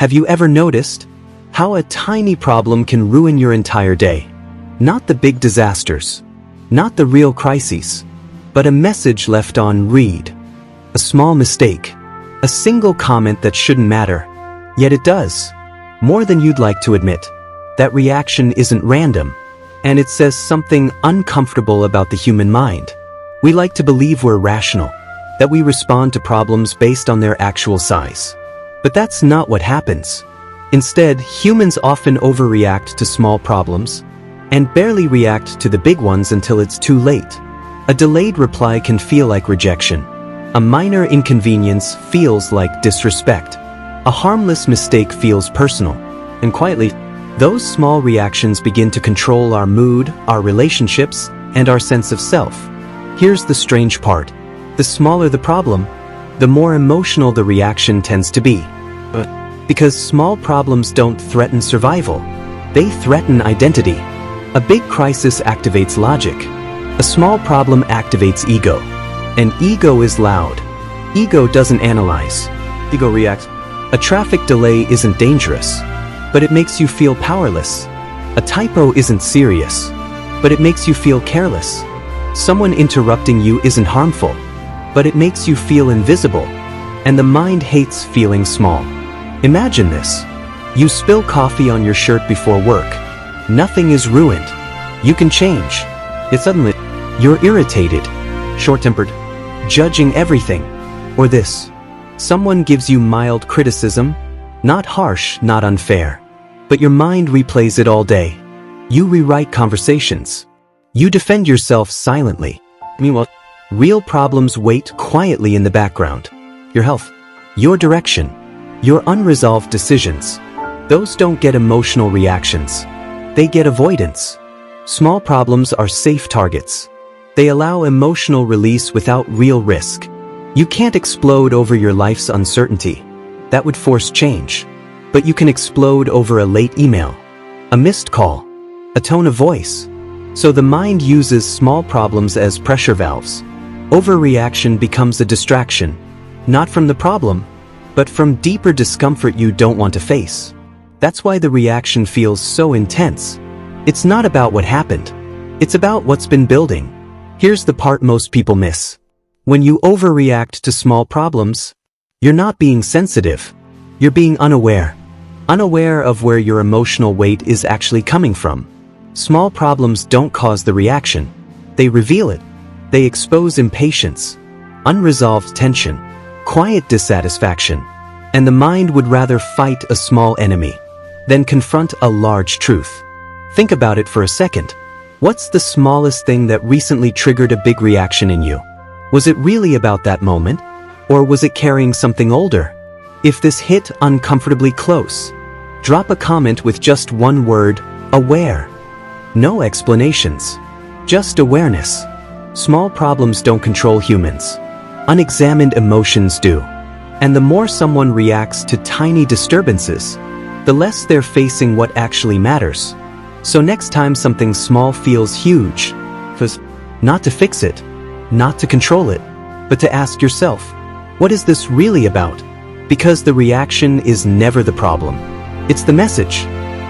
Have you ever noticed how a tiny problem can ruin your entire day? Not the big disasters, not the real crises, but a message left on read, a small mistake, a single comment that shouldn't matter, yet it does, more than you'd like to admit. That reaction isn't random, and it says something uncomfortable about the human mind. We like to believe we're rational, that we respond to problems based on their actual size. But that's not what happens. Instead, humans often overreact to small problems and barely react to the big ones until it's too late. A delayed reply can feel like rejection. A minor inconvenience feels like disrespect. A harmless mistake feels personal. And quietly, those small reactions begin to control our mood, our relationships, and our sense of self. Here's the strange part. The smaller the problem, the more emotional the reaction tends to be. Because small problems don't threaten survival, they threaten identity. A big crisis activates logic. A small problem activates ego. And ego is loud. Ego doesn't analyze. Ego reacts. A traffic delay isn't dangerous, but it makes you feel powerless. A typo isn't serious, but it makes you feel careless. Someone interrupting you isn't harmful, but it makes you feel invisible. And the mind hates feeling small. Imagine this. You spill coffee on your shirt before work. Nothing is ruined. You can change. Yet suddenly, you're irritated, short-tempered, judging everything. Or this. Someone gives you mild criticism, not harsh, not unfair. But your mind replays it all day. You rewrite conversations. You defend yourself silently. Meanwhile, real problems wait quietly in the background. Your health, your direction, your unresolved decisions. Those don't get emotional reactions. They get avoidance. Small problems are safe targets. They allow emotional release without real risk. You can't explode over your life's uncertainty. That would force change. But you can explode over a late email, a missed call, a tone of voice. So the mind uses small problems as pressure valves. Overreaction becomes a distraction, not from the problem, but from deeper discomfort you don't want to face. That's why the reaction feels so intense. It's not about what happened. It's about what's been building. Here's the part most people miss. When you overreact to small problems, you're not being sensitive. You're being unaware. Unaware of where your emotional weight is actually coming from. Small problems don't cause the reaction. They reveal it. They expose impatience, unresolved tension, quiet dissatisfaction. And the mind would rather fight a small enemy than confront a large truth. Think about it for a second. What's the smallest thing that recently triggered a big reaction in you? Was it really about that moment? Or was it carrying something older? If this hit uncomfortably close, drop a comment with just one word, aware. No explanations. Just awareness. Small problems don't control humans. Unexamined emotions do. And the more someone reacts to tiny disturbances, the less they're facing what actually matters. So next time something small feels huge, not to fix it, not to control it, but to ask yourself, what is this really about? Because the reaction is never the problem. It's the message.